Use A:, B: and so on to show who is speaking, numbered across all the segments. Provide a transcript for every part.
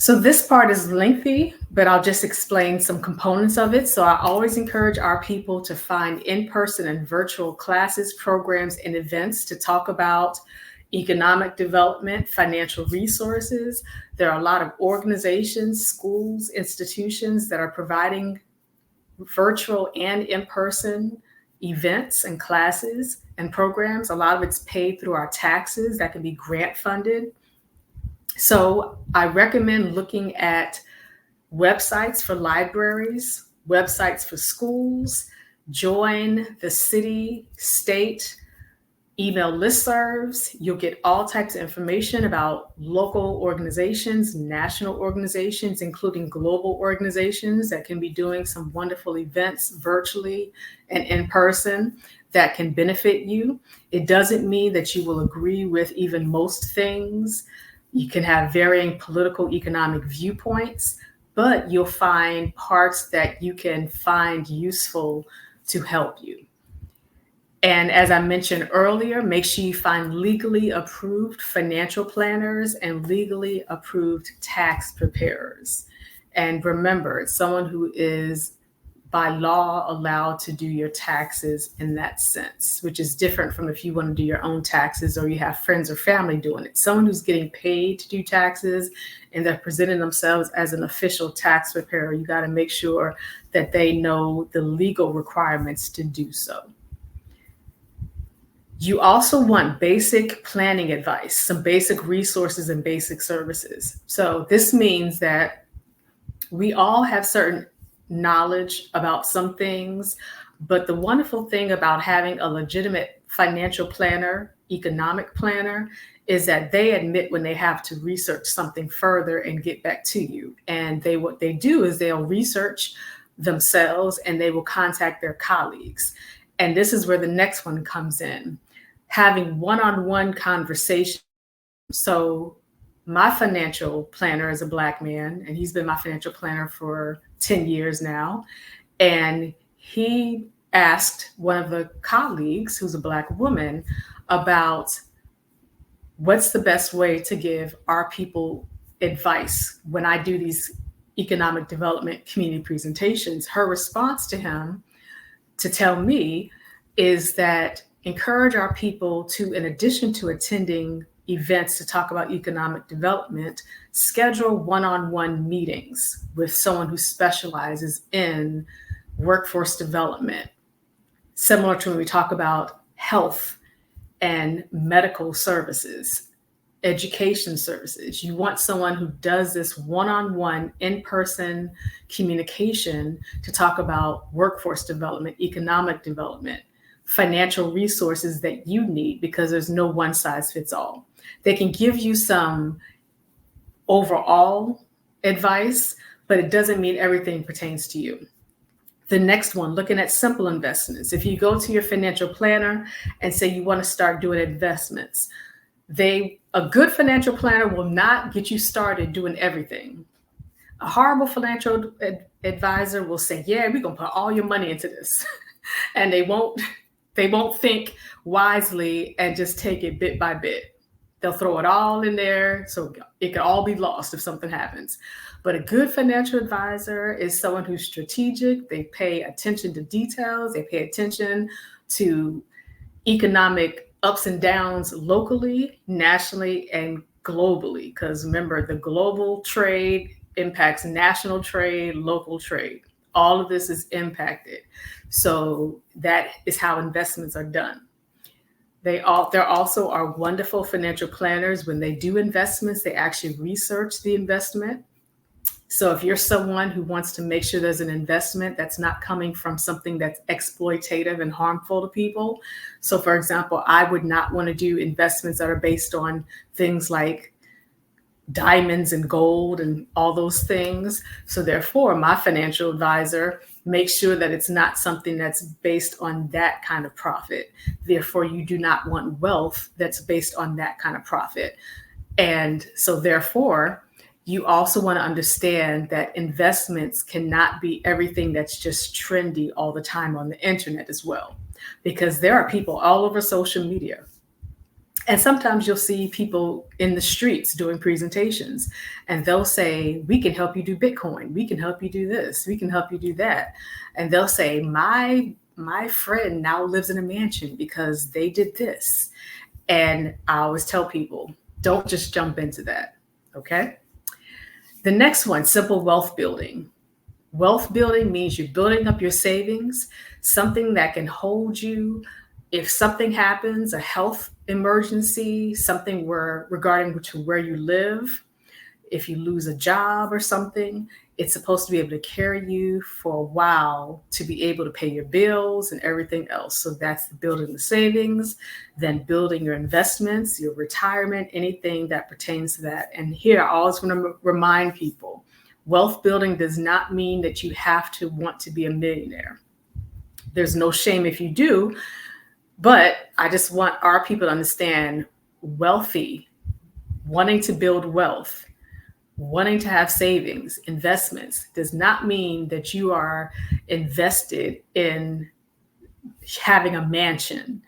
A: So this part is lengthy, but I'll just explain some components of it. So I always encourage our people to find in-person and virtual classes, programs, and events to talk about economic development, financial resources. There are a lot of organizations, schools, institutions that are providing virtual and in-person events and classes and programs. A lot of it's paid through our taxes that can be grant funded. So I recommend looking at websites for libraries, websites for schools, join the city, state, email listservs. You'll get all types of information about local organizations, national organizations, including global organizations that can be doing some wonderful events virtually and in person that can benefit you. It doesn't mean that you will agree with even most things. You can have varying political, economic viewpoints, but you'll find parts that you can find useful to help you. And as I mentioned earlier, make sure you find legally approved financial planners and legally approved tax preparers. And remember, it's someone who is by law allowed to do your taxes in that sense, which is different from if you want to do your own taxes or you have friends or family doing it. Someone who's getting paid to do taxes and they're presenting themselves as an official tax preparer, you got to make sure that they know the legal requirements to do so. You also want basic planning advice, some basic resources and basic services. So this means that we all have certain knowledge about some things, but the wonderful thing about having a legitimate financial planner, economic planner, is that they admit when they have to research something further and get back to you. And what they do is they'll research themselves and they will contact their colleagues. And this is where the next one comes in. Having one-on-one conversation. So my financial planner is a Black man, and he's been my financial planner for 10 years now. And he asked one of the colleagues, who's a Black woman, about what's the best way to give our people advice when I do these economic development community presentations. Her response to him, to tell me, is that encourage our people to, in addition to attending events to talk about economic development, schedule one-on-one meetings with someone who specializes in workforce development, similar to when we talk about health and medical services, education services. You want someone who does this one-on-one in-person communication to talk about workforce development, economic development, financial resources that you need, because there's no one size fits all. They can give you some overall advice, but it doesn't mean everything pertains to you. The next one, looking at simple investments. If you go to your financial planner and say you want to start doing investments, a good financial planner will not get you started doing everything. A horrible financial advisor will say, yeah, we're going to put all your money into this. And they won't think wisely and just take it bit by bit. They'll throw it all in there so it could all be lost if something happens. But a good financial advisor is someone who's strategic. They pay attention to details. They pay attention to economic ups and downs locally, nationally, and globally. Because remember, the global trade impacts national trade, local trade. All of this is impacted. So that is how investments are done. There also are wonderful financial planners. When they do investments, they actually research the investment. So if you're someone who wants to make sure there's an investment that's not coming from something that's exploitative and harmful to people. So for example, I would not want to do investments that are based on things like diamonds and gold and all those things. So therefore, my financial advisor makes sure that it's not something that's based on that kind of profit. Therefore, you do not want wealth that's based on that kind of profit. And so therefore, you also want to understand that investments cannot be everything that's just trendy all the time on the internet as well, because there are people all over social media. And sometimes you'll see people in the streets doing presentations, and they'll say, we can help you do Bitcoin. We can help you do this. We can help you do that. And they'll say, my friend now lives in a mansion because they did this. And I always tell people, don't just jump into that. Okay. The next one, simple wealth building. Wealth building means you're building up your savings, something that can hold you if something happens, a health emergency, something regarding to where you live. If you lose a job or something, it's supposed to be able to carry you for a while to be able to pay your bills and everything else. So that's building the savings, then building your investments, your retirement, anything that pertains to that. And here I always want to remind people, wealth building does not mean that you have to want to be a millionaire. There's no shame if you do, but I just want our people to understand wealthy, wanting to build wealth, wanting to have savings, investments, does not mean that you are invested in having a mansion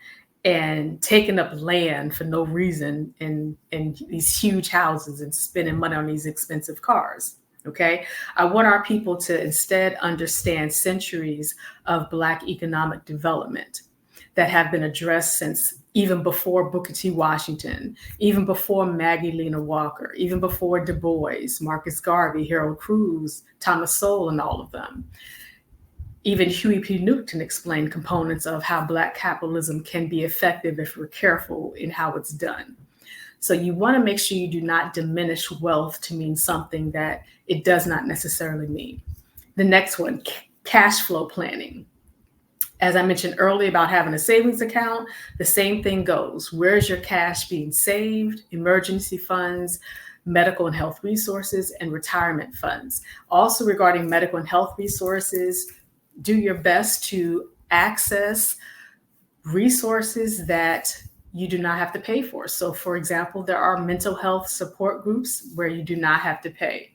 A: and taking up land for no reason in these huge houses and spending money on these expensive cars. Okay. I want our people to instead understand centuries of Black economic development that have been addressed since even before Booker T. Washington, even before Maggie Lena Walker, even before Du Bois, Marcus Garvey, Harold Cruz, Thomas Sowell, and all of them. Even Huey P. Newton explained components of how Black capitalism can be effective if we're careful in how it's done. So you want to make sure you do not diminish wealth to mean something that it does not necessarily mean. The next one, cash flow planning. As I mentioned earlier about having a savings account, the same thing goes. Where's your cash being saved? Emergency funds, medical and health resources, and retirement funds. Also regarding medical and health resources, do your best to access resources that you do not have to pay for. So for example, there are mental health support groups where you do not have to pay.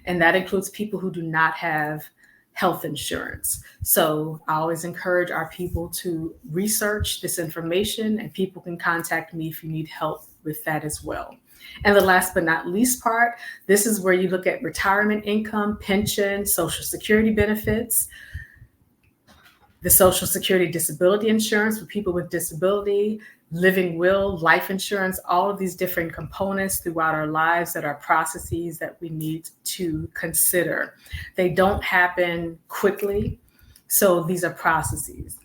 A: And that includes people who do not have health insurance. So I always encourage our people to research this information, and people can contact me if you need help with that as well. And the last but not least part, this is where you look at retirement income, pension, Social Security benefits, the Social Security disability insurance for people with disability, living will, life insurance, all of these different components throughout our lives that are processes that we need to consider. They don't happen quickly, so these are processes.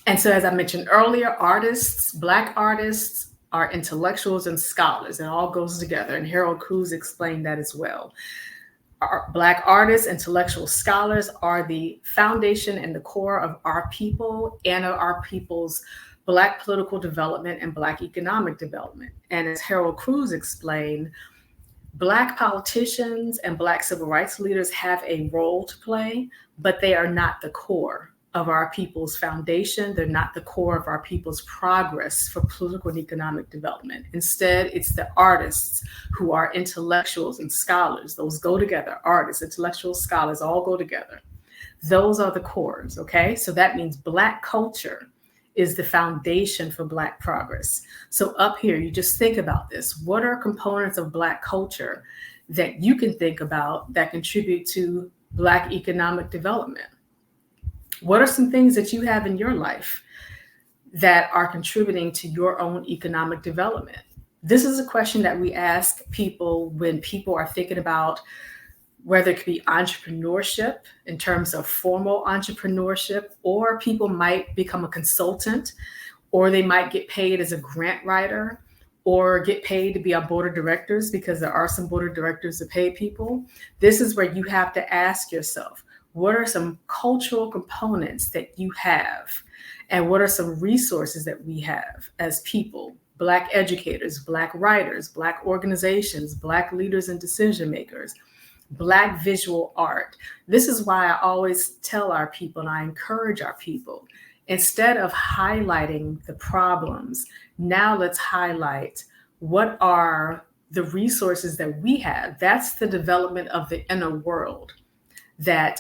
A: And so as I mentioned earlier, artists, Black artists are intellectuals and scholars. It all goes together, and Harold Cruz explained that as well. Our Black artists, intellectual scholars are the foundation and the core of our people and of our people's Black political development and Black economic development. And as Harold Cruz explained, Black politicians and Black civil rights leaders have a role to play, but they are not the core of our people's foundation. They're not the core of our people's progress for political and economic development. Instead, it's the artists who are intellectuals and scholars. Those go together. Artists, intellectuals, scholars all go together. Those are the cores, okay? So that means Black culture is the foundation for Black progress. So up here, you just think about this. What are components of Black culture that you can think about that contribute to Black economic development? What are some things that you have in your life that are contributing to your own economic development? This is a question that we ask people when people are thinking about whether it could be entrepreneurship in terms of formal entrepreneurship, or people might become a consultant, or they might get paid as a grant writer, or get paid to be on board of directors, because there are some board of directors that pay people. This is where you have to ask yourself, what are some cultural components that you have? And what are some resources that we have as people? Black educators, Black writers, Black organizations, Black leaders and decision makers, Black visual art. This is why I always tell our people, and I encourage our people, instead of highlighting the problems, now let's highlight what are the resources that we have. That's the development of the inner world that